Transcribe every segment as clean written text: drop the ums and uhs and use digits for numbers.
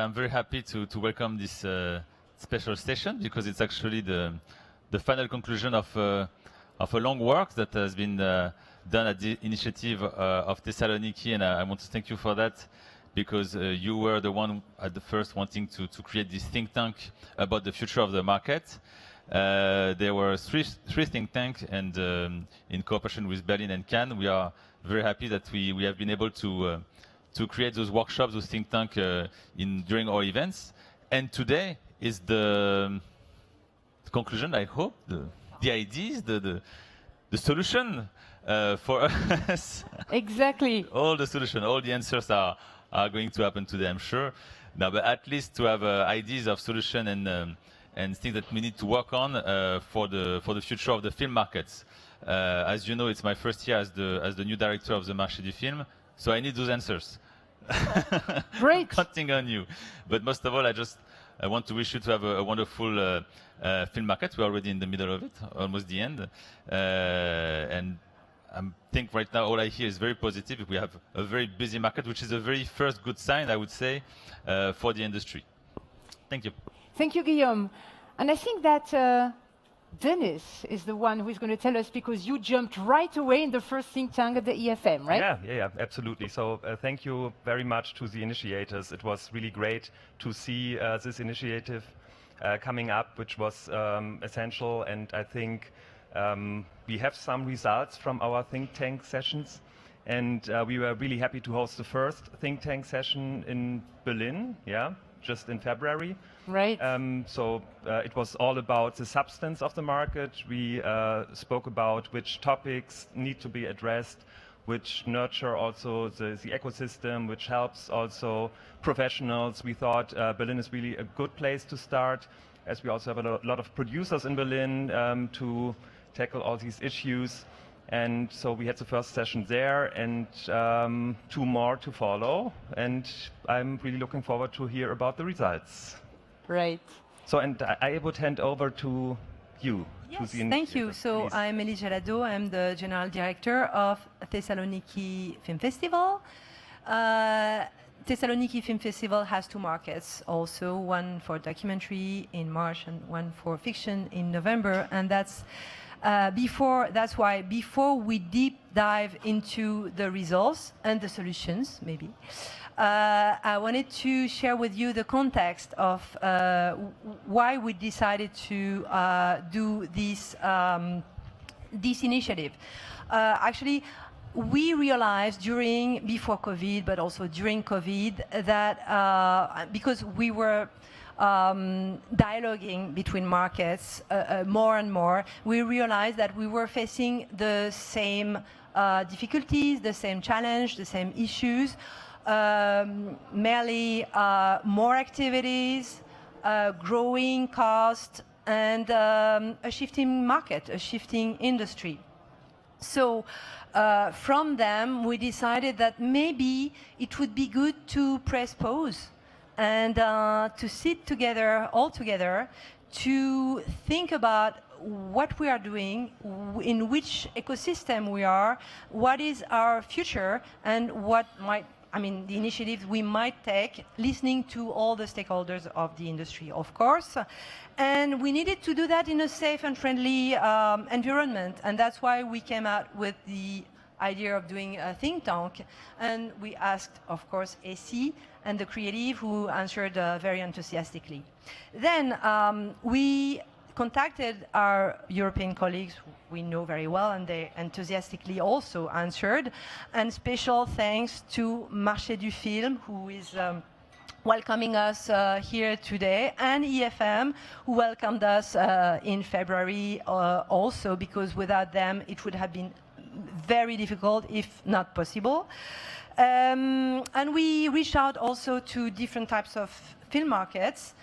I'm very happy to welcome this special session because it's actually the final conclusion of a long work that has been done at the initiative of Thessaloniki, and I want to thank you for that because you were the one at the first wanting to create this think tank about the future of the market. There were three think tanks, and in cooperation with Berlin and Cannes, we are very happy that we have been able to create those workshops, those think tanks during our events. And today is the conclusion, I hope, the ideas, the solution for us. Exactly. All the solution, all the answers are going to happen today, I'm sure. Now, but at least to have ideas of solution and things that we need to work on for the future of the film markets. As you know, it's my first year as the new director of the Marché du Film, so I need those answers. Great. I'm counting on you. But most of all, I want to wish you to have a wonderful film market. We're already in the middle of it, almost the end. And I think right now all I hear is very positive. We have a very busy market, which is a very first good sign, I would say, for the industry. Thank you. Thank you, Guillaume. And I think that Dennis is the one who is going to tell us, because you jumped right away in the first think tank at the EFM, right? Yeah, absolutely. So thank you very much to the initiators. It was really great to see this initiative coming up, which was essential. And I think we have some results from our think tank sessions. And we were really happy to host the first think tank session in Berlin, just in February. Right. So it was all about the substance of the market. We spoke about which topics need to be addressed, which nurture also the ecosystem, which helps also professionals. We thought Berlin is really a good place to start, as we also have a lot of producers in Berlin to tackle all these issues. And so we had the first session there, and 2 more to follow. And I'm really looking forward to hear about the results. Right. So, and I would hand over to you. Yes, thank you. So I'm Elie Gelado. I'm the General Director of Thessaloniki Film Festival. Thessaloniki Film Festival has 2 markets also, one for documentary in March and one for fiction in November. And that's why before we deep dive into the results and the solutions, maybe, I wanted to share with you the context of why we decided to do this initiative. Actually, we realized before COVID, but also during COVID, that because we were dialoguing between markets more and more, we realized that we were facing the same difficulties, the same challenge, the same issues, merely more activities, growing cost, and a shifting market, a shifting industry. So from them, we decided that maybe it would be good to press pause and to sit together, all together, to think about what we are doing, in which ecosystem we are, what is our future, and what the initiatives we might take, listening to all the stakeholders of the industry, of course. And we needed to do that in a safe and friendly environment. And that's why we came out with the idea of doing a think tank. And we asked, of course, AC and the creative, who answered very enthusiastically. Then we contacted our European colleagues we know very well, and they enthusiastically also answered. And special thanks to Marché du Film, who is welcoming us here today, and EFM, who welcomed us in February also, because without them it would have been very difficult, if not possible. And we reached out also to different types of film markets,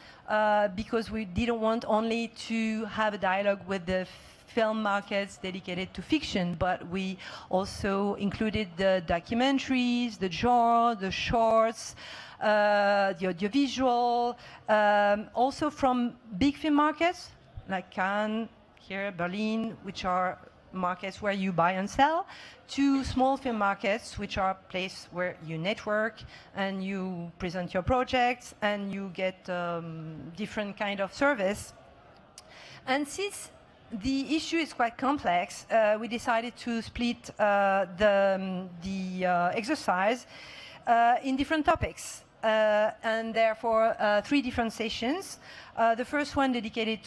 because we didn't want only to have a dialogue with the film markets dedicated to fiction, but we also included the documentaries, the genre, the shorts, the audiovisual, also from big film markets like Cannes, here, Berlin, which are markets where you buy and sell, to small film markets, which are places where you network and you present your projects and you get different kind of service. And since the issue is quite complex, we decided to split the exercise in different topics. And therefore 3 different sessions. The first one dedicated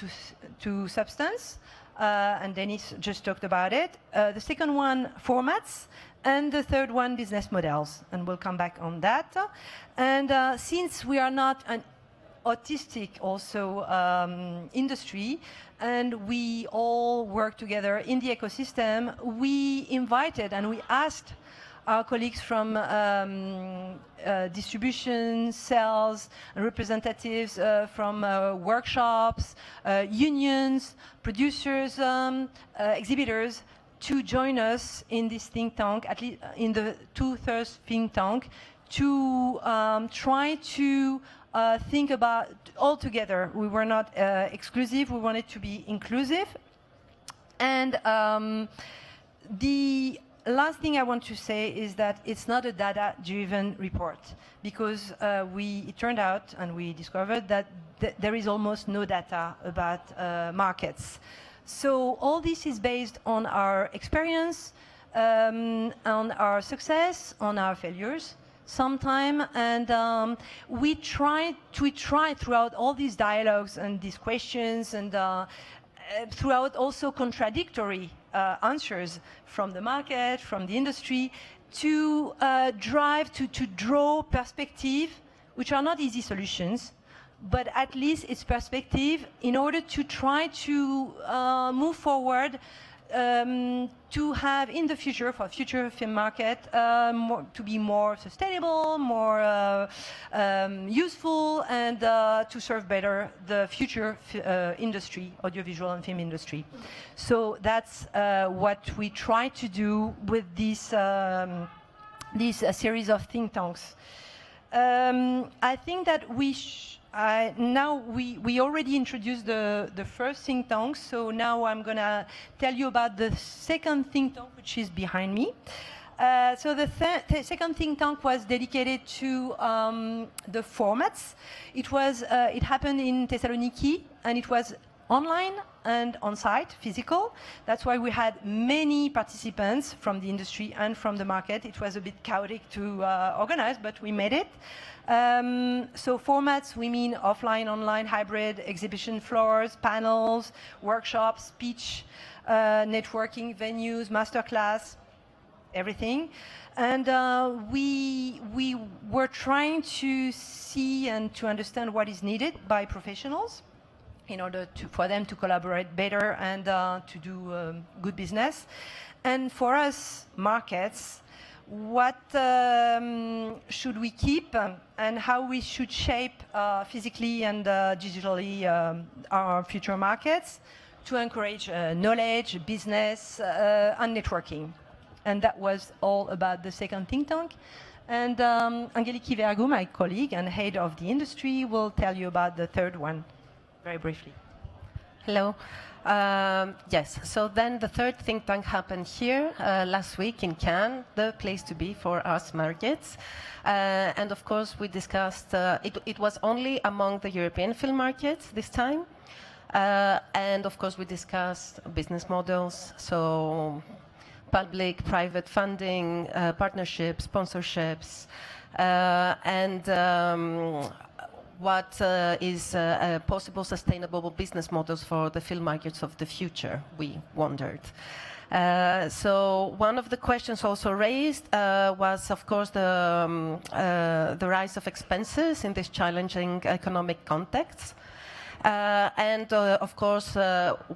to substance, and Dennis just talked about it. The second one, formats, and the third one, business models, and we'll come back on that. And since we are not an autistic also industry, and we all work together in the ecosystem, we invited and we asked our colleagues from distribution, sales, representatives from workshops, unions, producers, exhibitors, to join us in this think tank, at least in the 2/3 think tank, to try to think about all together. We were not exclusive, we wanted to be inclusive. And the last thing I want to say is that it's not a data-driven report, because it turned out and we discovered that there is almost no data about markets. So all this is based on our experience, on our success, on our failures sometime, and we try throughout all these dialogues and these questions, and throughout also contradictory answers from the market, from the industry, to draw perspective, which are not easy solutions, but at least it's perspective in order to try to move forward, to have in the future, for future film market, to be more sustainable, more useful, and to serve better the future industry, audiovisual and film industry. So that's what we try to do with this series of think tanks. I think that now we already introduced the first think tank, so now I'm going to tell you about the second think tank, which is behind me. So the second think tank was dedicated to the formats. It happened in Thessaloniki, and it was online and on-site, physical. That's why we had many participants from the industry and from the market. It was a bit chaotic to organize, but we made it. So formats, we mean offline, online, hybrid, exhibition floors, panels, workshops, speech, networking venues, masterclass, everything. And we were trying to see and to understand what is needed by professionals in order for them to collaborate better and to do good business. And for us, markets, what should we keep and how we should shape physically and digitally our future markets to encourage knowledge, business, and networking. And that was all about the second think tank. And Thessaloniki Vergu, my colleague and head of the industry, will tell you about the third one very briefly. Hello. Yes, so then the third think tank happened here last week in Cannes, the place to be for us markets. And of course, we discussed, it was only among the European film markets this time. And of course, we discussed business models, so public, private funding, partnerships, sponsorships, and what is possible sustainable business models for the film markets of the future, we wondered. So one of the questions also raised was, of course, the rise of expenses in this challenging economic context. And of course,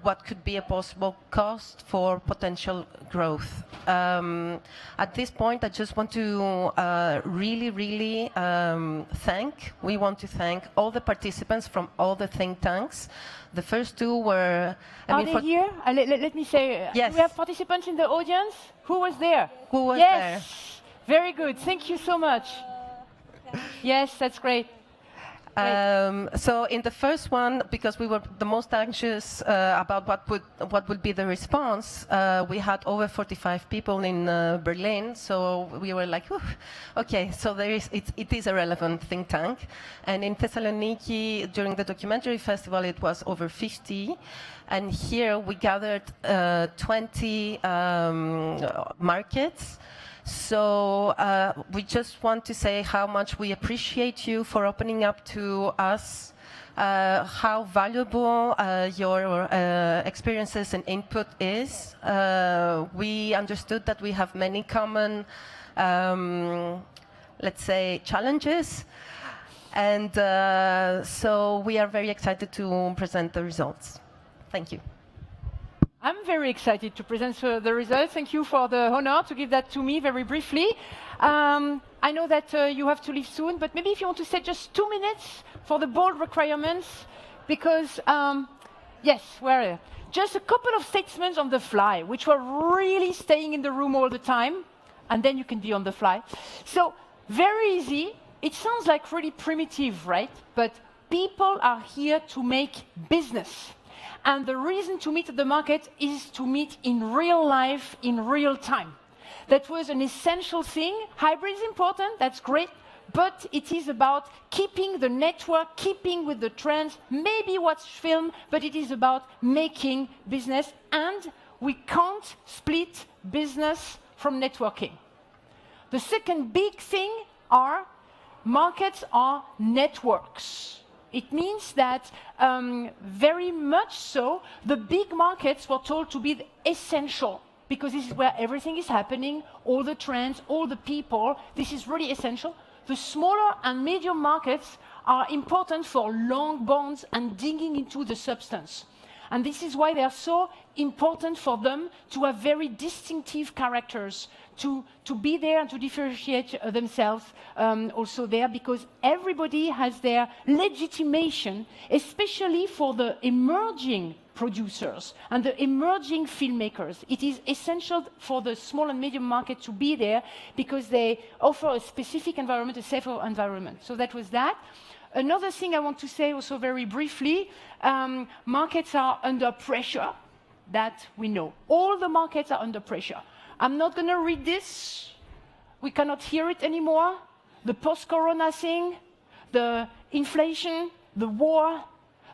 what could be a possible cost for potential growth. At this point, I just want to really we want to thank all the participants from all the think tanks. The first two were... Are they here? Let me say, yes. Do we have participants in the audience? Who was there? Who was there? Very good. Thank you so much. Yes, that's great. So in the first one, because we were the most anxious about what would be the response, we had over 45 people in Berlin. So we were like, okay, so it is a relevant think tank. And in Thessaloniki, during the documentary festival, it was over 50. And here we gathered 20 markets. So we just want to say how much we appreciate you for opening up to us, how valuable your experiences and input is. We understood that we have many common, let's say, challenges. And so we are very excited to present the results. Thank you. I'm very excited to present the results. Thank you for the honor to give that to me very briefly. I know that you have to leave soon, but maybe if you want to say just 2 minutes for the bold requirements, because, yes, just a couple of statements on the fly, which were really staying in the room all the time, and then you can be on the fly. So, very easy. It sounds like really primitive, right? But people are here to make business. And the reason to meet at the market is to meet in real life, in real time. That was an essential thing. Hybrid is important, that's great, but it is about keeping the network, keeping with the trends, maybe watch film, but it is about making business, and we can't split business from networking. The second big thing are markets are networks. It means that very much so, the big markets were told to be essential, because this is where everything is happening, all the trends, all the people, this is really essential. The smaller and medium markets are important for long bonds and digging into the substance. And this is why they are so important for them to have very distinctive characters, to be there and to differentiate themselves also there, because everybody has their legitimation, especially for the emerging producers and the emerging filmmakers. It is essential for the small and medium market to be there because they offer a specific environment, a safer environment. So that was that. Another thing I want to say also very briefly, markets are under pressure, that we know. All the markets are under pressure. I'm not going to read this. We cannot hear it anymore. The post-corona thing, the inflation, the war,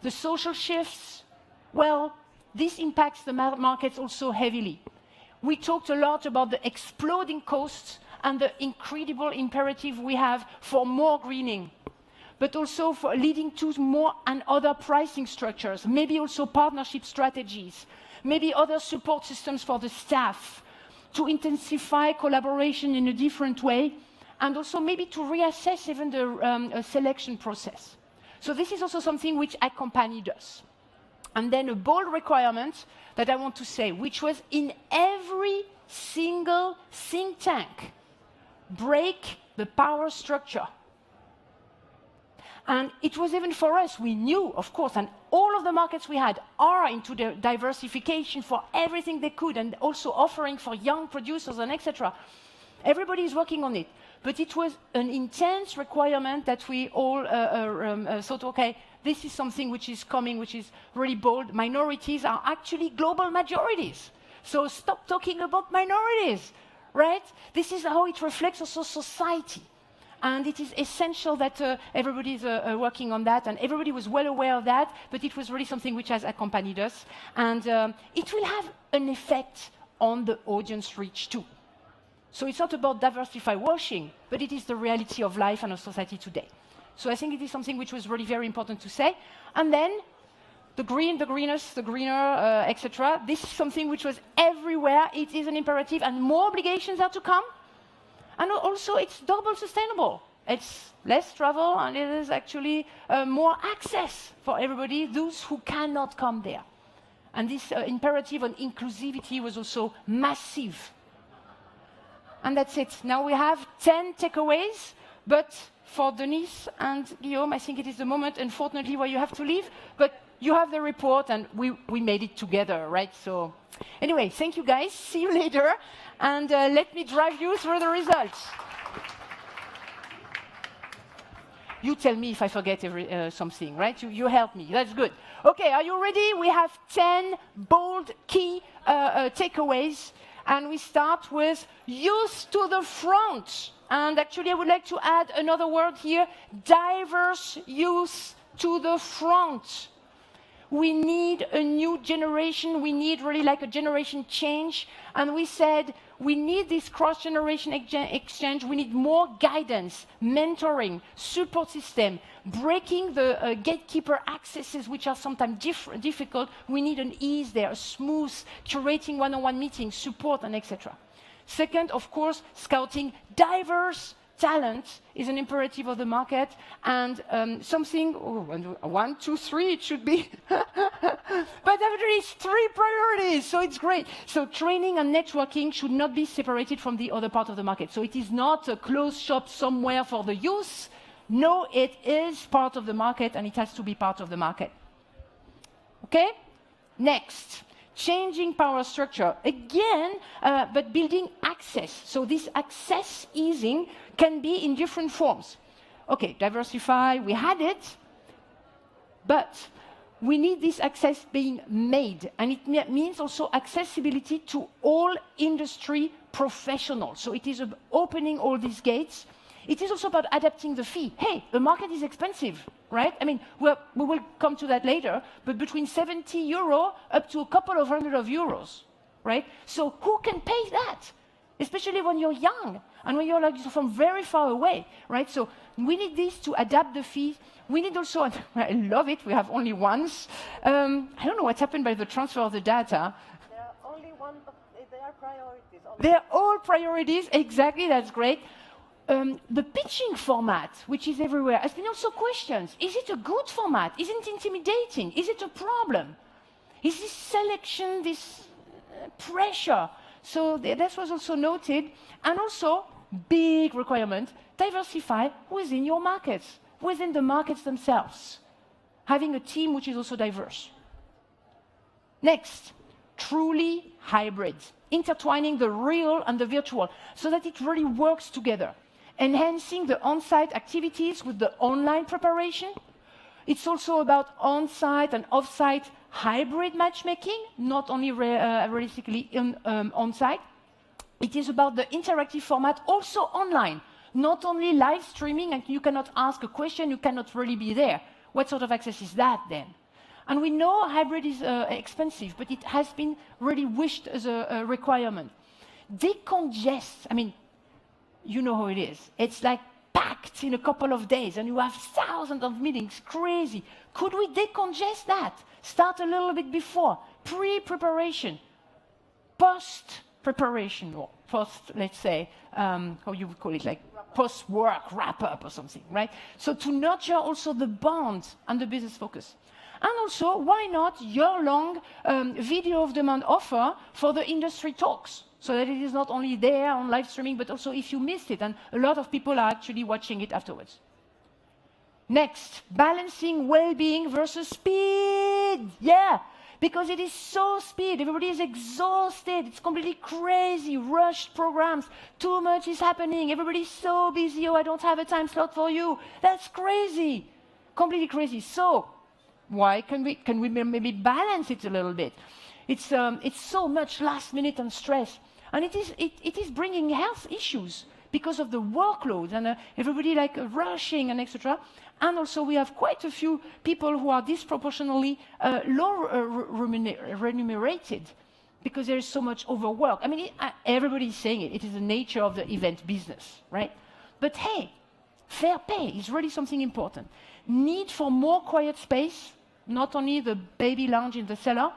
the social shifts. Well, this impacts the markets also heavily. We talked a lot about the exploding costs and the incredible imperative we have for more greening, but also for leading to more and other pricing structures, maybe also partnership strategies, maybe other support systems for the staff, to intensify collaboration in a different way, and also maybe to reassess even the selection process. So this is also something which accompanied us. And then a bold requirement that I want to say, which was in every single think tank, break the power structure. And it was even for us, we knew, of course, and all of the markets we had are into the diversification for everything they could, and also offering for young producers and etc. Everybody is working on it. But it was an intense requirement that we all thought, okay, this is something which is coming, which is really bold. Minorities are actually global majorities. So stop talking about minorities, right? This is how it reflects also society. And it is essential that everybody is working on that, and everybody was well aware of that, but it was really something which has accompanied us. And it will have an effect on the audience reach too. So it's not about diversify washing, but it is the reality of life and of society today. So I think it is something which was really very important to say. And then the green, the greenest, the greener, etc. This is something which was everywhere. It is an imperative, and more obligations are to come. And also, it's double sustainable. It's less travel, and it is actually more access for everybody, those who cannot come there. And this imperative on inclusivity was also massive. And that's it. Now we have 10 takeaways, but for Denise and Guillaume, I think it is the moment, unfortunately, where you have to leave. But you have the report, and we made it together, right? So anyway, thank you, guys. See you later. And let me drive you through the results. You tell me if I forget something, right? You help me. That's good. Okay, are you ready? We have 10 bold key takeaways, and we start with youth to the front. And actually, I would like to add another word here, diverse youth to the front. We need a new generation. We need really like a generation change. And we said we need this cross-generation exchange. We need more guidance, mentoring, support system, breaking the gatekeeper accesses, which are sometimes difficult. We need an ease there, a smooth curating one-on-one meetings, support, and etc. Second, of course, scouting diverse talent is an imperative of the market, and something, 1, 2, 3, it should be. But there is 3 priorities, so it's great. So training and networking should not be separated from the other part of the market. So it is not a closed shop somewhere for the youth. No, it is part of the market, and it has to be part of the market. Okay? Next. Changing power structure, again, but building access. So this access easing can be in different forms. Okay, diversify, we had it, but we need this access being made, and it means also accessibility to all industry professionals. So it is opening all these gates. It is also about adapting the fee. Hey, the market is expensive, right? I mean, we will come to that later, but between 70 euro up to a couple of hundred of euros, right? So who can pay that? Especially when you're young and when you're like from very far away, right? So we need this to adapt the fee. We need also, and I love it, we have only ones. I don't know what's happened by the transfer of the data. There are only one, they are priorities. They're all priorities, exactly, that's great. The pitching format, which is everywhere, has been also questioned. Is it a good format? Is it intimidating? Is it a problem? Is this selection, this pressure? So that was also noted. And also, big requirement, diversify within your markets, within the markets themselves. Having a team which is also diverse. Next, truly hybrid, intertwining the real and the virtual so that it really works together. Enhancing the on-site activities with the online preparation. It's also about on-site and off-site hybrid matchmaking, not only realistically on-site. It is about the interactive format also online, not only live streaming, and you cannot ask a question, you cannot really be there. What sort of access is that then? And we know hybrid is expensive, but it has been really wished as a requirement. Decongest, I mean, you know how it is. It's like packed in a couple of days, and you have thousands of meetings, crazy. Could we decongest that? Start a little bit before, pre-preparation, post-preparation, or post, let's say, how you would call it, like post-work wrap-up or something, right? So to nurture also the bond and the business focus. And also, why not year-long video of demand offer for the industry talks? So that it is not only there on live streaming, but also if you missed it, and a lot of people are actually watching it afterwards. Next, balancing well-being versus speed. Yeah, because it is so speed. Everybody is exhausted. It's completely crazy, rushed programs. Too much is happening. Everybody's so busy. Oh, I don't have a time slot for you. That's crazy, completely crazy. So why can we maybe balance it a little bit? It's so much last minute and stress. And it is bringing health issues because of the workload and everybody like rushing and etc. And also we have quite a few people who are disproportionately low remunerated because there is so much overwork. I mean, everybody is saying it. It is the nature of the event business, right? But hey, fair pay is really something important. Need for more quiet space, not only the baby lounge in the cellar,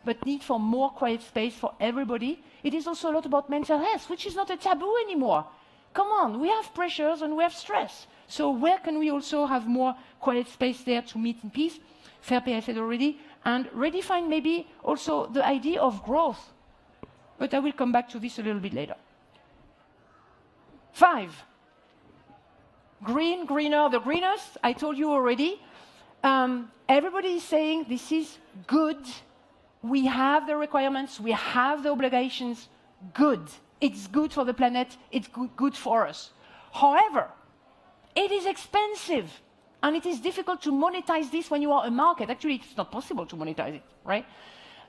but need for more quiet space for everybody. It is also a lot about mental health, which is not a taboo anymore. Come on, we have pressures and we have stress. So where can we also have more quiet space there to meet in peace? Fair pay, I said already. And redefine maybe also the idea of growth. But I will come back to this a little bit later. 5. Green, greener, the greenest. I told you already. Everybody is saying this is good. We have the requirements, we have the obligations, good. It's good for the planet, it's good for us. However, it is expensive. And it is difficult to monetize this when you are a market. Actually, it's not possible to monetize it, right?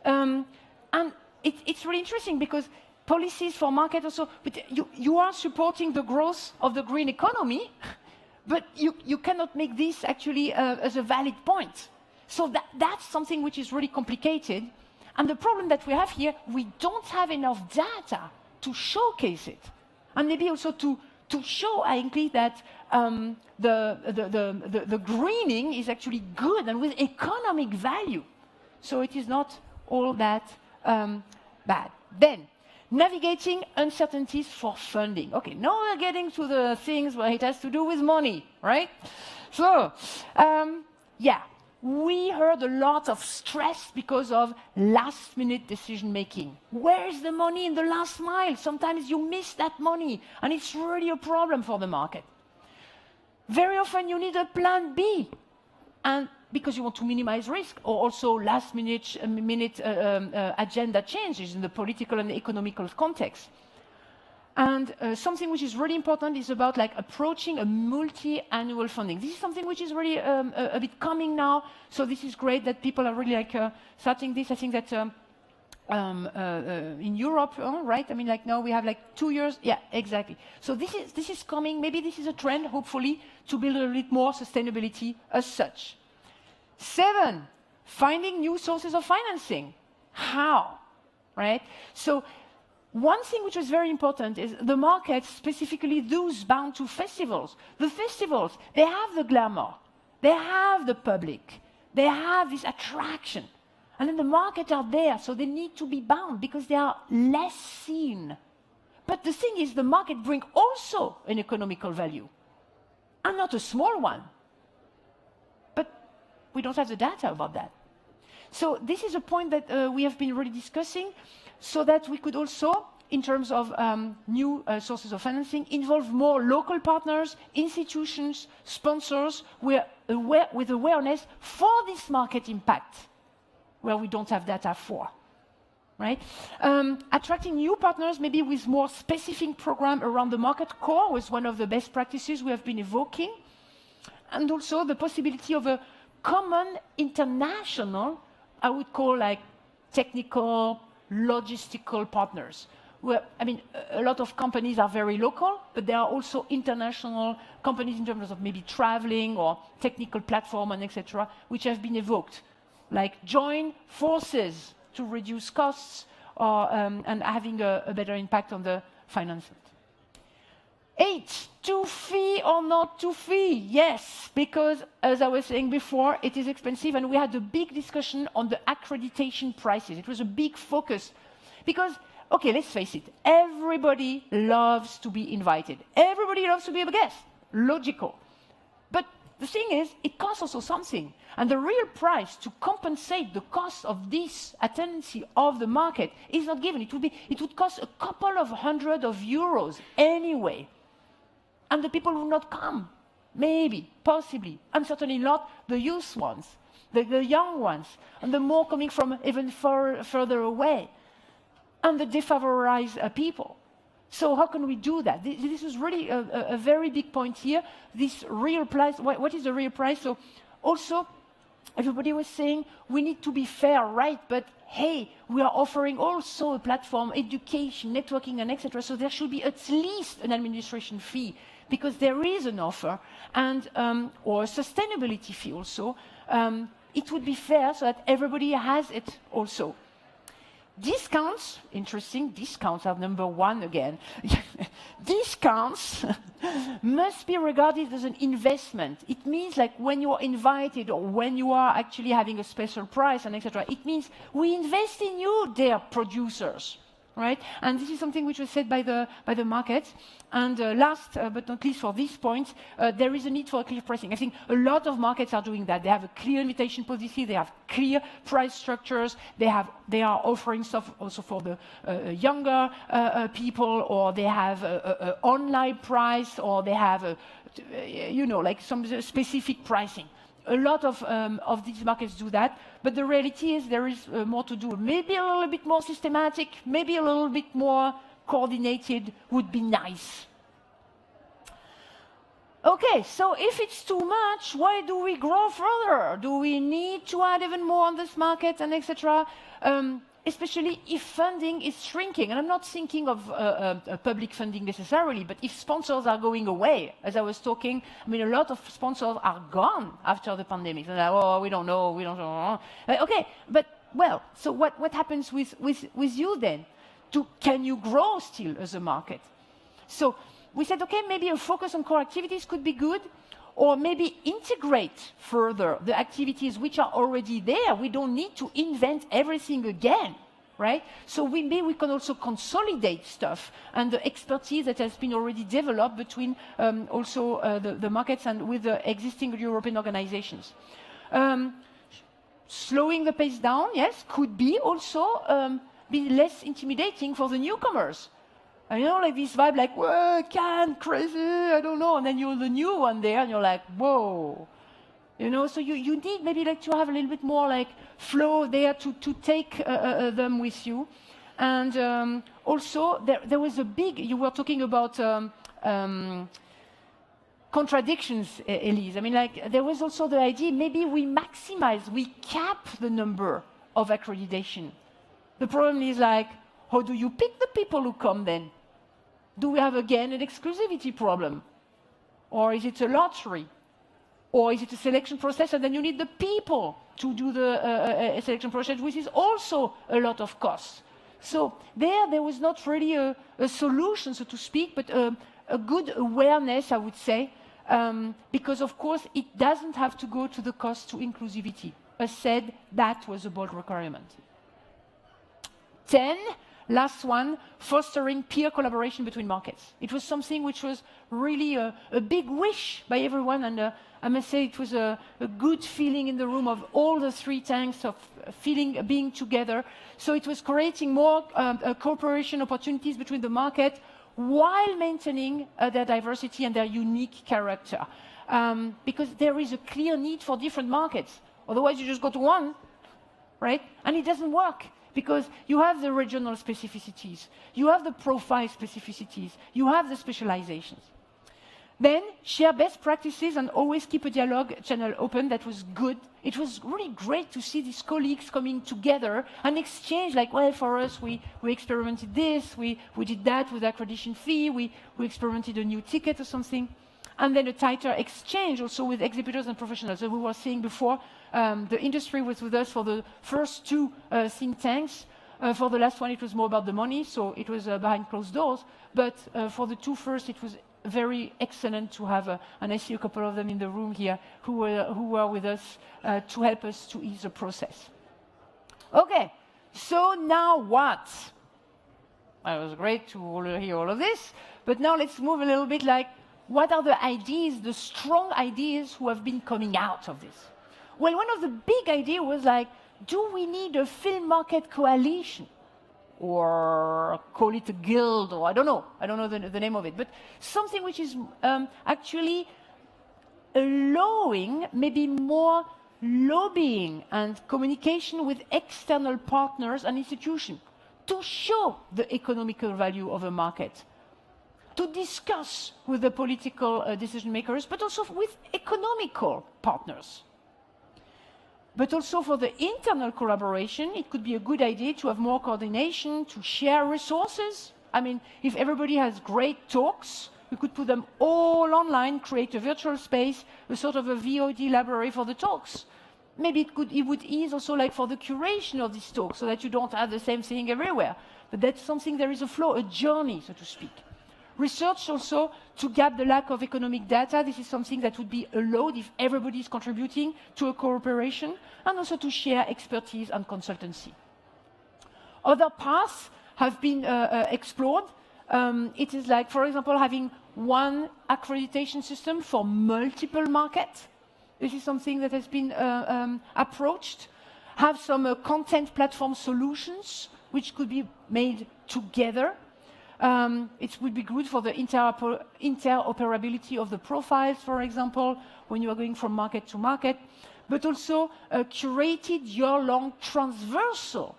And it's really interesting because policies for market also, but you are supporting the growth of the green economy, but you cannot make this actually as a valid point. So that's something which is really complicated. And the problem that we have here, we don't have enough data to showcase it. And maybe also to show, I think, that the greening is actually good and with economic value. So it is not all that bad. Then, navigating uncertainties for funding. Okay, now we're getting to the things where it has to do with money, right? So, yeah, we heard a lot of stress because of last-minute decision-making. Where is the money in the last mile? Sometimes you miss that money, and it's really a problem for the market. Very often you need a plan B, and because you want to minimize risk, or also last-minute agenda changes in the political and economical context. And something which is really important is about like approaching a multi-annual funding. This is something which is really a bit coming now. So this is great that people are really like starting this. I think that in Europe, right? I mean, like now we have like 2 years. Yeah, exactly. So this is coming. Maybe this is a trend, hopefully, to build a bit more sustainability as such. 7, finding new sources of financing. How, right? So one thing which was very important is the markets, specifically those bound to festivals. The festivals, they have the glamour, they have the public, they have this attraction. And then the markets are there, so they need to be bound because they are less seen. But the thing is, the market brings also an economical value, and not a small one. But we don't have the data about that. So this is a point that we have been really discussing, so that we could also, in terms of new sources of financing, involve more local partners, institutions, sponsors, with awareness for this market impact, where we don't have data for, right? Attracting new partners, maybe with more specific program around the market core, was one of the best practices we have been evoking. And also the possibility of a common international, I would call like technical, logistical partners. Where, I mean, a lot of companies are very local, but there are also international companies in terms of maybe traveling or technical platform and etc., which have been evoked, like join forces to reduce costs or, and having a better impact on the financing. 8, to fee or not to fee? Yes, because as I was saying before, it is expensive, and we had a big discussion on the accreditation prices. It was a big focus because, okay, let's face it, everybody loves to be invited. Everybody loves to be a guest. Logical. But the thing is, it costs also something. And the real price to compensate the cost of this attendance of the market is not given. It would cost a couple of hundred of euros anyway. And the people will not come. Maybe, possibly, and certainly not the youth ones, the young ones, and the more coming from even further away, and the defavorized people. So how can we do that? This is really a very big point here. This real price, what is the real price? So also, everybody was saying we need to be fair, right? But hey, we are offering also a platform, education, networking, and etc. So there should be at least an administration fee, because there is an offer, and or a sustainability fee also. It would be fair so that everybody has it also. Discounts, interesting, discounts are number 1 again. Discounts must be regarded as an investment. It means like when you are invited or when you are actually having a special price and etc. It means we invest in you, dear producers, right? And this is something which was said by the market. And last but not least for this point, there is a need for a clear pricing. I think a lot of markets are doing that. They have a clear invitation policy, they have clear price structures, they are offering stuff also for the younger people, or they have an online price, or they have, like some specific pricing. A lot of these markets do that, but the reality is there is more to do. Maybe a little bit more systematic, maybe a little bit more coordinated would be nice. Okay, so if it's too much, why do we grow further? Do we need to add even more on this market and etc.? Especially if funding is shrinking. And I'm not thinking of public funding necessarily, but if sponsors are going away, as I was talking, I mean, a lot of sponsors are gone after the pandemic. They're like, oh, we don't know. Okay, but, well, so what happens with you then? Can you grow still as a market? So we said, okay, maybe a focus on core activities could be good, or maybe integrate further the activities which are already there. We don't need to invent everything again, right? So maybe we can also consolidate stuff and the expertise that has been already developed between the markets and with the existing European organizations. Slowing the pace down, yes, could be also be less intimidating for the newcomers. And like this vibe, like, whoa, crazy, I don't know. And then you're the new one there, and you're like, whoa. So you need maybe like to have a little bit more like flow there to take them with you. And also, there was a big, you were talking about contradictions, Elise. I mean, like, there was also the idea, maybe we cap the number of accreditation. The problem is like, how do you pick the people who come then? Do we have again an exclusivity problem? Or is it a lottery? Or is it a selection process and then you need the people to do the selection process, which is also a lot of costs. So there was not really a solution, so to speak, but a good awareness, I would say, because of course it doesn't have to go to the cost to inclusivity. As said, that was a bold requirement. 10. Last one, fostering peer collaboration between markets. It was something which was really a big wish by everyone, and I must say it was a good feeling in the room of all the three tanks of being together. So it was creating more cooperation opportunities between the market while maintaining their diversity and their unique character. Because there is a clear need for different markets. Otherwise you just go to one, right? And it doesn't work. Because you have the regional specificities, you have the profile specificities, you have the specializations. Then share best practices and always keep a dialogue channel open. That was good. It was really great to see these colleagues coming together and exchange, like, well, for us, we experimented this, we did that with accreditation fee, we experimented a new ticket or something. And then a tighter exchange also with exhibitors and professionals. As we were saying before, the industry was with us for the first two think tanks. For the last one, it was more about the money, so it was behind closed doors. But for the two first, it was very excellent to have, and I see a couple of them in the room here, who were with us to help us to ease the process. Okay, so now what? It was great to hear all of this, but now let's move a little bit like, what are the ideas, the strong ideas who have been coming out of this? Well, one of the big ideas was like, do we need a film market coalition? Or call it a guild, or I don't know the name of it, but something which is actually allowing maybe more lobbying and communication with external partners and institutions to show the economical value of a market, to discuss with the political decision makers, but also with economical partners. But also for the internal collaboration, it could be a good idea to have more coordination, to share resources. I mean, if everybody has great talks, we could put them all online, create a virtual space, a sort of a VOD library for the talks. Maybe it would ease also like for the curation of these talks, so that you don't have the same thing everywhere. But that's something, there is a flow, a journey, so to speak. Research also to gap the lack of economic data. This is something that would be allowed if everybody is contributing to a cooperation, and also to share expertise and consultancy. Other paths have been explored. It is like, for example, having one accreditation system for multiple markets. This is something that has been approached. Have some content platform solutions which could be made together. It would be good for the interoperability of the profiles, for example, when you are going from market to market, but also curated year-long transversal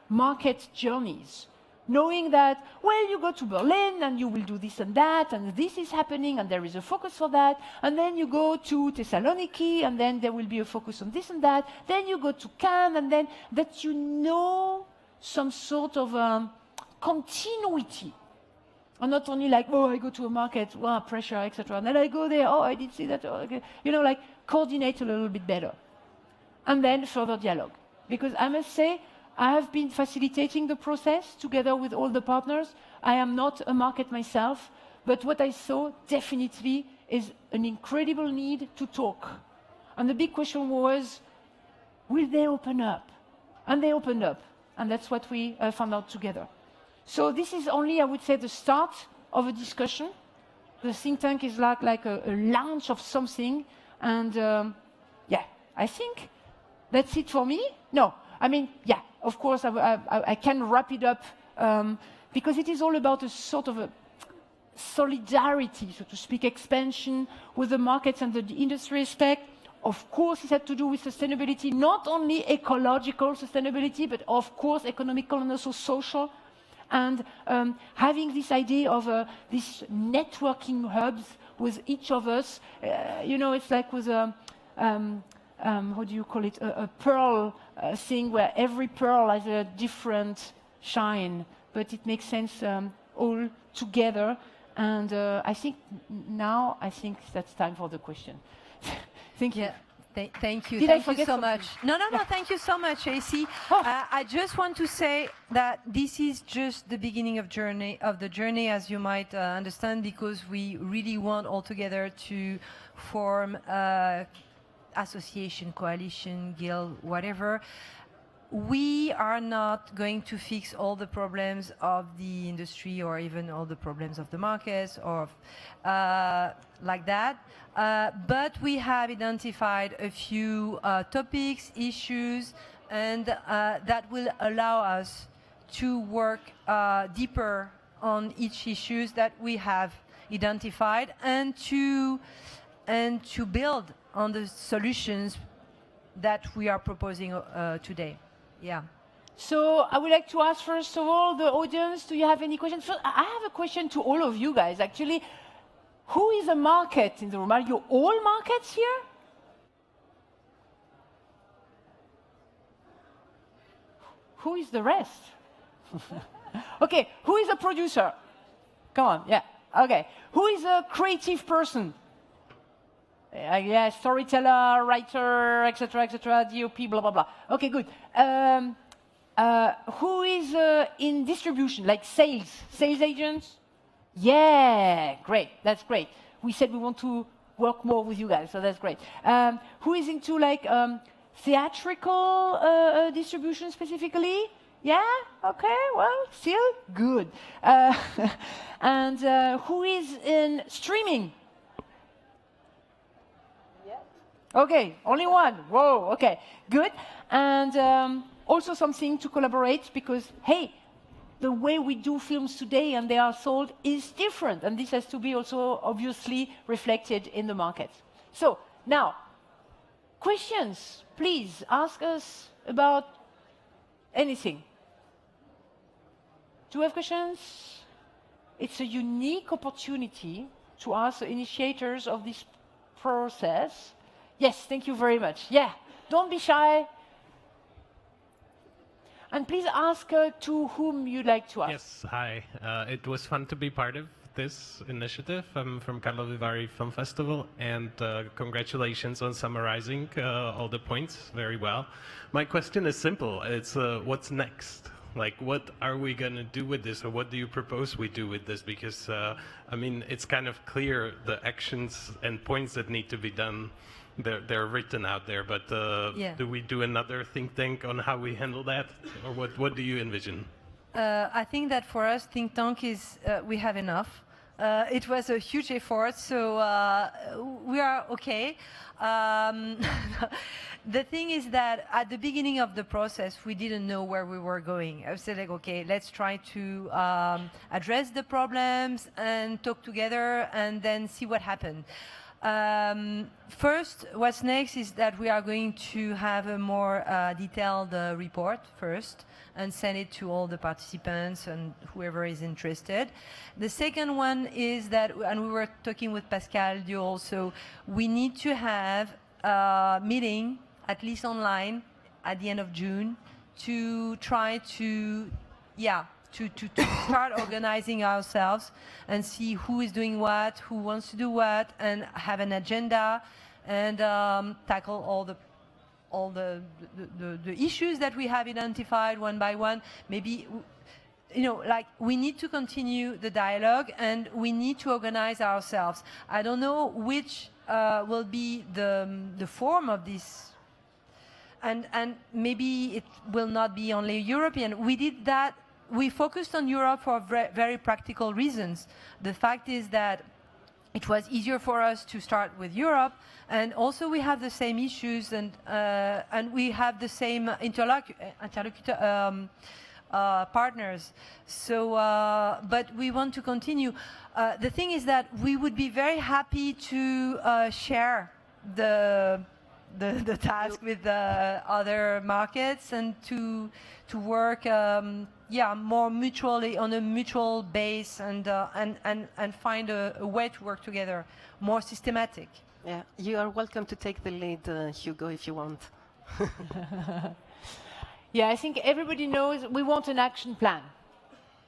market journeys, knowing that, well, you go to Berlin and you will do this and that, and this is happening, and there is a focus for that, and then you go to Thessaloniki, and then there will be a focus on this and that, then you go to Cannes, and then that you know some sort of continuity. And not only like, oh, I go to a market, wow, pressure, etc. And then I go there, oh, I did see that. Oh, okay. You know, like coordinate a little bit better. And then further dialogue. Because I must say, I have been facilitating the process together with all the partners. I am not a market myself, but what I saw definitely is an incredible need to talk. And the big question was, will they open up? And they opened up. And that's what we found out together. So this is only, I would say, the start of a discussion. The think tank is like a launch of something. And yeah, I think that's it for me. No, I mean, yeah, of course, I can wrap it up because it is all about a sort of a solidarity, so to speak, expansion with the markets and the industry aspect. Of course, it had to do with sustainability, not only ecological sustainability, but of course, economical and also social. And having this idea of these networking hubs with each of us, you know, it's like with a, how do you call it, a pearl thing where every pearl has a different shine, but it makes sense all together. And I think that's time for the question. Thank you. Yeah. Thank you. Did I thank you forget so something? much. No, thank you so much, AC. Oh. I just want to say that this is just the beginning of the journey, as you might understand, because we really want all together to form association, coalition, guild, whatever. We are not going to fix all the problems of the industry or even all the problems of the markets or like that. But we have identified a few topics, issues, and that will allow us to work deeper on each issues that we have identified and to build on the solutions that we are proposing today. Yeah. So I would like to ask, first of all, the audience, do you have any questions? First, I have a question to all of you guys, actually. Who is a market in the room? Are you all markets here? Who is the rest? Okay, who is a producer? Come on, yeah, okay. Who is a creative person? Yeah, storyteller, writer, etc., DOP, blah, blah, blah. Okay, good. Who is in distribution, like sales agents? Yeah, great, that's great. We said we want to work more with you guys, so that's great. Who is into like theatrical distribution specifically? Yeah, okay, well, still good. And who is in streaming? Okay, only one. Whoa, okay, good. And also something to collaborate because, hey, the way we do films today and they are sold is different. And this has to be also obviously reflected in the market. So now, questions, please ask us about anything. Do you have questions? It's a unique opportunity to ask the initiators of this process. Yes, thank you very much. Yeah, don't be shy. And please ask to whom you'd like to ask. Yes, hi. It was fun to be part of this initiative. I'm from Karlovy Film Festival, and congratulations on summarizing all the points very well. My question is simple. It's what's next? Like, what are we going to do with this, or what do you propose we do with this? Because, I mean, it's kind of clear the actions and points that need to be done. They're written out there, but Yeah. do we do another think tank on how we handle that, or what do you envision? I think that for us, think tank is we have enough. It was a huge effort, so we are okay. The thing is that at the beginning of the process, we didn't know where we were going. I was like, okay, let's try to address the problems and talk together and then see what happened. First, what's next is that we are going to have a more detailed report first and send it to all the participants and whoever is interested. The second one is that, and we were talking with Pascal Dieu also, we need to have a meeting, at least online, at the end of June to try to, to start organizing ourselves and see who is doing what, who wants to do what, and have an agenda and tackle all the issues that we have identified one by one. Maybe, like we need to continue the dialogue and we need to organize ourselves. I don't know which will be the form of this, and maybe it will not be only European. We did that. We focused on Europe for very practical reasons. The fact is that it was easier for us to start with Europe, and also we have the same issues, and we have the same interlocutor partners. So, but we want to continue. The thing is that we would be very happy to share the task with other markets and to work more mutually on a mutual base and find a way to work together, more systematic. Yeah, you are welcome to take the lead, Hugo, if you want. Yeah, I think everybody knows we want an action plan,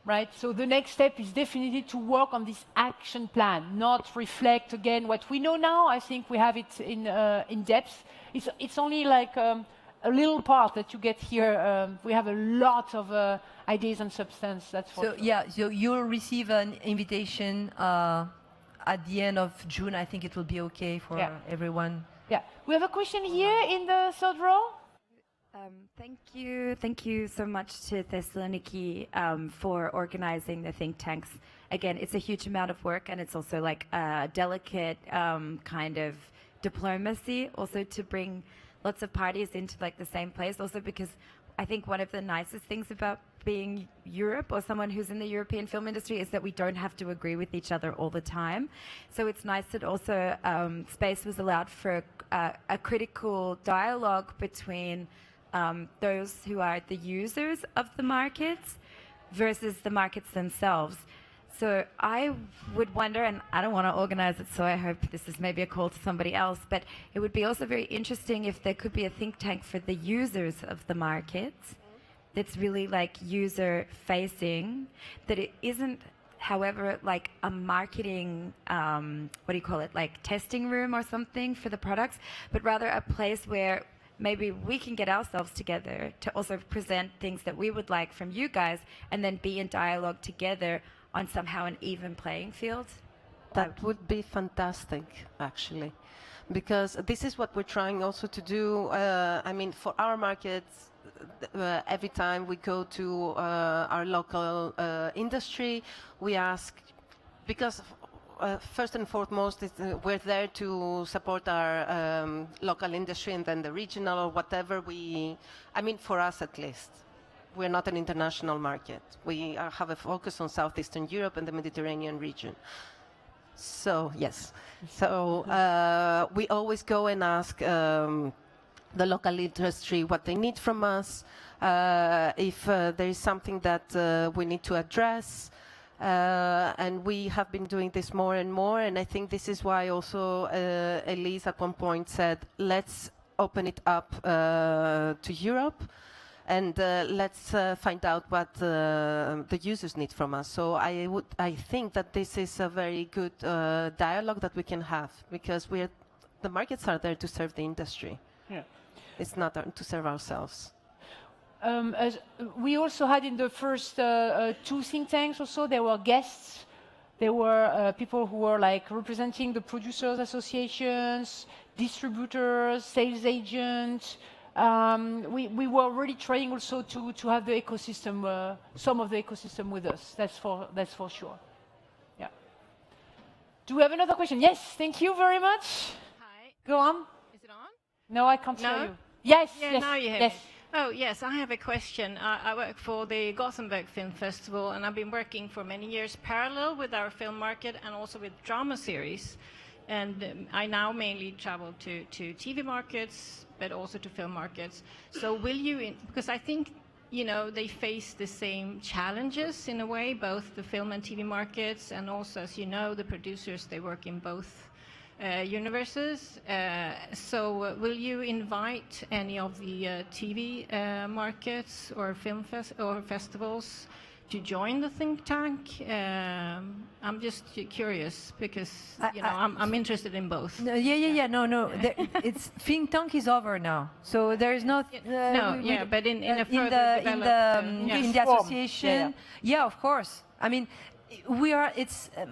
right? So the next step is definitely to work on this action plan, not reflect again what we know now. I think we have it in depth. It's only like a little part that you get here. We have a lot of ideas and substance. That's for so sure. Yeah. So you'll receive an invitation at the end of June. I think it will be okay for everyone. Yeah. We have a question here in the third row. Thank you so much to Thessaloniki for organizing the think tanks. Again, it's a huge amount of work, and it's also like a delicate kind of diplomacy, also to bring lots of parties into like the same place. Also because I think one of the nicest things about being Europe or someone who's in the European film industry is that we don't have to agree with each other all the time. So it's nice that also space was allowed for a critical dialogue between those who are the users of the markets versus the markets themselves. So I would wonder, and I don't want to organize it, so I hope this is maybe a call to somebody else, but it would be also very interesting if there could be a think tank for the users of the markets that's really like user facing, that it isn't, however, like a marketing, like testing room or something for the products, but rather a place where maybe we can get ourselves together to also present things that we would like from you guys and then be in dialogue together on somehow an even playing field. That would be fantastic, actually, because this is what we're trying also to do. I mean, for our markets, every time we go to our local industry, we ask, because first and foremost, we're there to support our local industry, and then the regional or whatever for us at least. We're not an international market. We have a focus on Southeastern Europe and the Mediterranean region. So, yes. So, we always go and ask the local industry what they need from us, if there is something that we need to address. And we have been doing this more and more, and I think this is why also Elise at one point said, let's open it up to Europe, and let's find out what the users need from us. So I think that this is a very good dialogue that we can have, because the markets are there to serve the industry. Yeah. It's not to serve ourselves. As we also had in the first two think tanks or so, there were guests. There were people who were like representing the producers associations, distributors, sales agents. We were really trying also to have the ecosystem, some of the ecosystem with us. That's for sure. Yeah. Do we have another question? Yes, thank you very much. Hi. Go on. Is it on? No, I can't hear No? you. Yes, Yeah, yes, now you hear yes. me. Oh, yes, I have a question. I work for the Gothenburg Film Festival, and I've been working for many years parallel with our film market and also with drama series. and I now mainly travel to TV markets, but also to film markets. So will you, because I think, you know, they face the same challenges in a way, both the film and TV markets, and also, as you know, the producers, they work in both universes. So will you invite any of the TV markets or film festivals to join the think tank? I'm just curious because I'm interested in both. No, no. It's think tank is over now, so there is no. But in a further in the association, of course. I mean,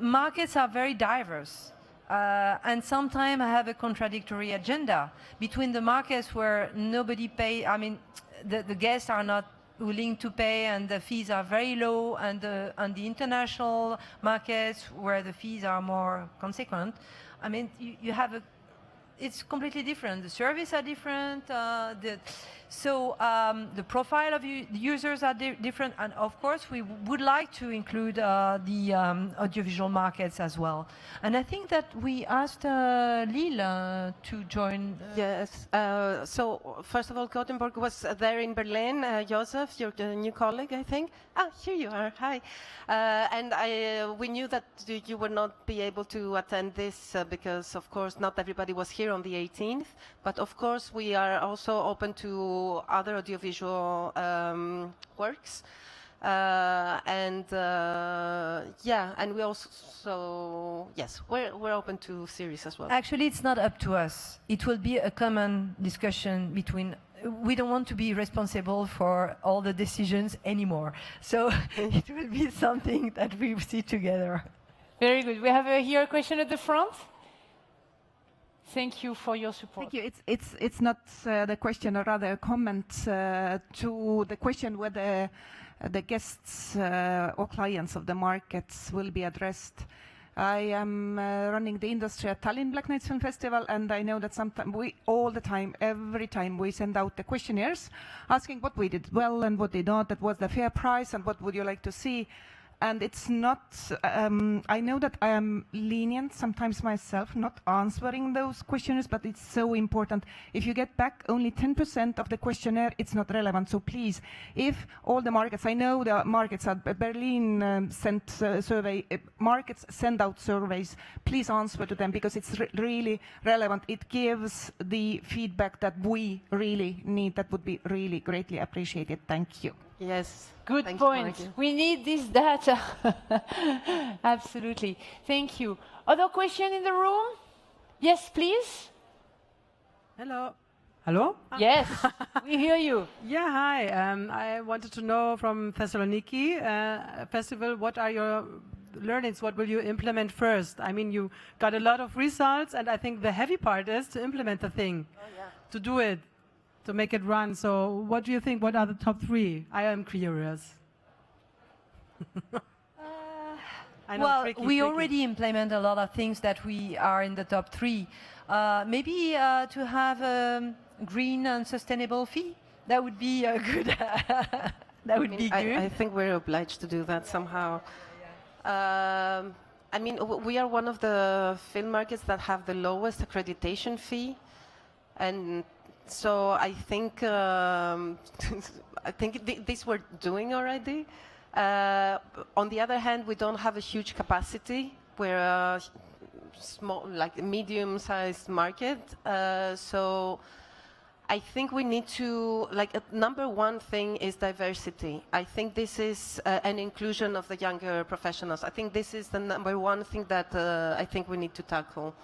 markets are very diverse. And sometimes I have a contradictory agenda between the markets where nobody pay. I mean, the guests are not willing to pay and the fees are very low, and the international markets where the fees are more consequent. I mean, you have it's completely different. The services are different. The profile of users are different, and of course we would like to include the audiovisual markets as well. And I think that we asked Lille to join. Yes. So first of all, Gothenburg was there in Berlin. Joseph, your new colleague, I think. Ah, here you are. Hi. And we knew that you would not be able to attend this because, of course, not everybody was here on the 18th. But of course, we are also open to other audiovisual works. And we also, yes, we're open to series as well. Actually, it's not up to us. It will be a common discussion between. We don't want to be responsible for all the decisions anymore. So it will be something that we see together. Very good. We have here a question at the front. Thank you for your support. Thank you. It's not the question, or rather a comment to the question whether the guests or clients of the markets will be addressed. I am running the industry at Tallinn Black Nights Film Festival, and I know that sometimes every time we send out the questionnaires asking what we did well and what did not, that was the fair price and what would you like to see. And it's not, I know that I am lenient sometimes myself, not answering those questionnaires, but it's so important. If you get back only 10% of the questionnaire, it's not relevant. So please, if all the markets, I know the markets at Berlin sent survey, markets send out surveys, please answer to them because it's really relevant. It gives the feedback that we really need. That would be really greatly appreciated. Thank you. Yes. Good point. We need this data. Absolutely. Thank you. Other question in the room? Yes, please. Hello. Hello? Yes, we hear you. Yeah, hi. I wanted to know from Thessaloniki Festival, what are your learnings? What will you implement first? I mean, you got a lot of results, and I think the heavy part is to implement the thing, to do it, to make it run. So what do you think? What are the top 3? I am curious. We already implement a lot of things that we are in the top 3. Maybe to have a green and sustainable fee. That would be good. That would be good. I think we're obliged to do that somehow. I mean, we are one of the film markets that have the lowest accreditation fee, and so I think this we're doing already. On the other hand, we don't have a huge capacity. We're a small, like medium-sized market. So I think we need to, number one thing is diversity. I think this is an inclusion of the younger professionals. I think this is the number one thing that I think we need to tackle.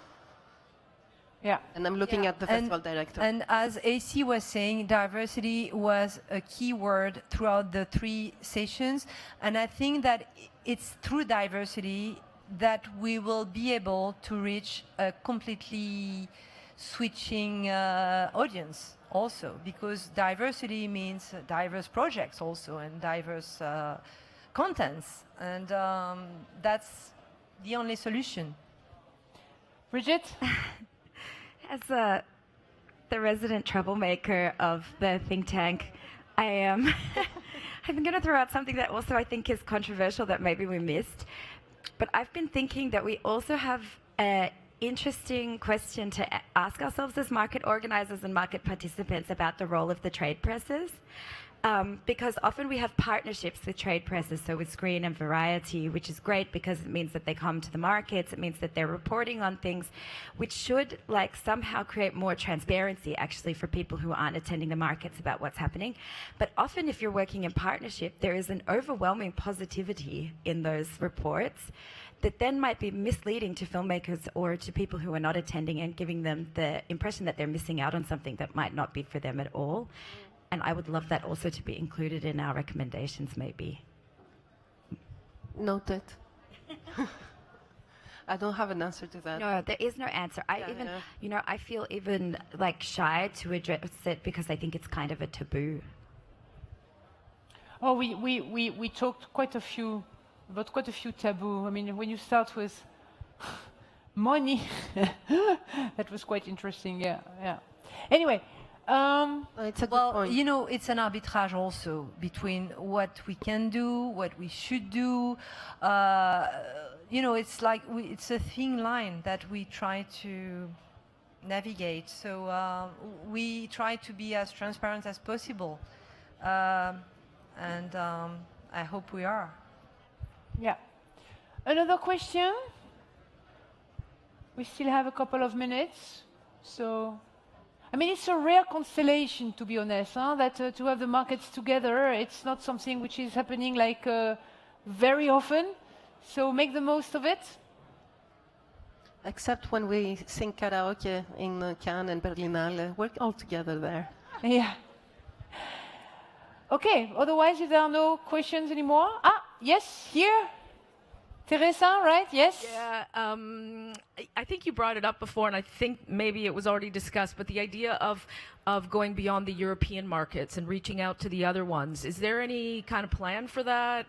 Yeah. And I'm looking at the festival director. And as AC was saying, diversity was a key word throughout the 3 sessions. And I think that it's through diversity that we will be able to reach a completely switching audience also, because diversity means diverse projects also and diverse contents. And that's the only solution. Bridget? As the resident troublemaker of the think tank, I'm going to throw out something that also I think is controversial that maybe we missed. But I've been thinking that we also have interesting question to ask ourselves as market organizers and market participants about the role of the trade presses. Because often we have partnerships with trade presses, so with Screen and Variety, which is great because it means that they come to the markets, it means that they're reporting on things, which should like somehow create more transparency actually for people who aren't attending the markets about what's happening. But often if you're working in partnership, there is an overwhelming positivity in those reports that then might be misleading to filmmakers or to people who are not attending and giving them the impression that they're missing out on something that might not be for them at all. And I would love that also to be included in our recommendations, maybe. Noted. I don't have an answer to that. No, there is no answer. You know, I feel even like shy to address it because I think it's kind of a taboo. Oh, we talked about quite a few taboo. I mean, when you start with money, that was quite interesting. Yeah. Anyway. It's a good point. You know, it's an arbitrage also between what we can do, what we should do. You know, it's like it's a thin line that we try to navigate. So we try to be as transparent as possible, and I hope we are. Yeah. Another question? We still have a couple of minutes, so. I mean, it's a rare constellation, to be honest, that to have the markets together, it's not something which is happening like very often. So make the most of it. Except when we sing karaoke in Cannes and Berlinale, we're all together there. Yeah. Okay, otherwise, if there are no questions anymore. Yes, here. Teresa, right? Yes? Yeah, I think you brought it up before, and I think maybe it was already discussed, but the idea of going beyond the European markets and reaching out to the other ones. Is there any kind of plan for that?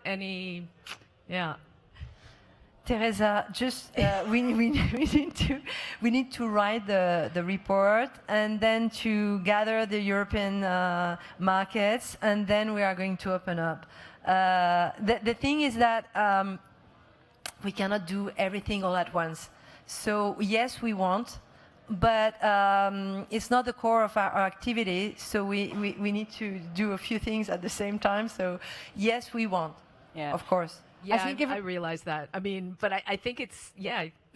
Teresa, just we need to write the report and then to gather the European markets, and then we are going to open up. The thing is that we cannot do everything all at once. So yes, we want, but it's not the core of our activity. So we need to do a few things at the same time. So yes, we want, of course. Yeah, I realize that. I mean, but I think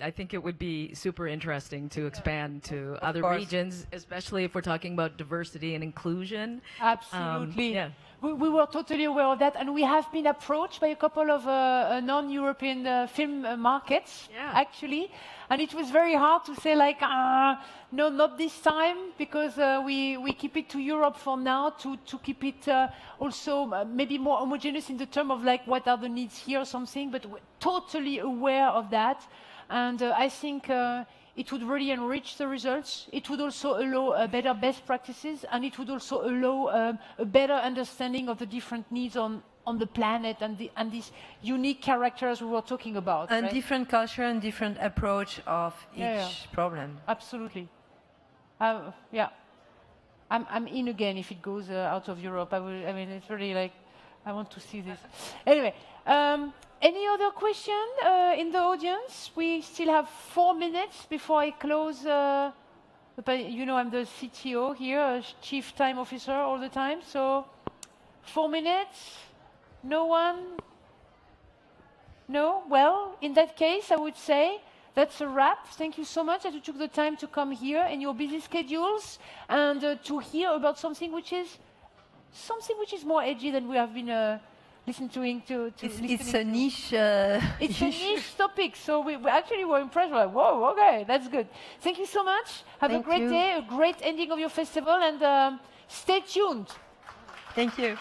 I think it would be super interesting to expand to other regions, especially if we're talking about diversity and inclusion. Absolutely. We were totally aware of that, and we have been approached by a couple of non-European film markets, actually. And it was very hard to say, like, no, not this time, because we keep it to Europe for now, to keep it also maybe more homogeneous in the term of, like, what are the needs here or something, but we're totally aware of that. And I think it would really enrich the results. It would also allow better best practices, and it would also allow a better understanding of the different needs on the planet and these unique characters we were talking about. And right? different culture and different approach of each problem. Absolutely. Yeah. I'm in again if it goes out of Europe. I mean, it's really like, I want to see this. Anyway. Any other question in the audience? We still have 4 minutes before I close. You know, I'm the CTO here, Chief Time Officer all the time. So 4 minutes? No one? No? Well, in that case, I would say that's a wrap. Thank you so much that you took the time to come here in your busy schedules and to hear about something which is more edgy than we have been listening to. It's a niche. It's a niche topic, so we actually were impressed. We're like, whoa, okay, that's good. Thank you so much. Have a great day, a great ending of your festival, and stay tuned. Thank you.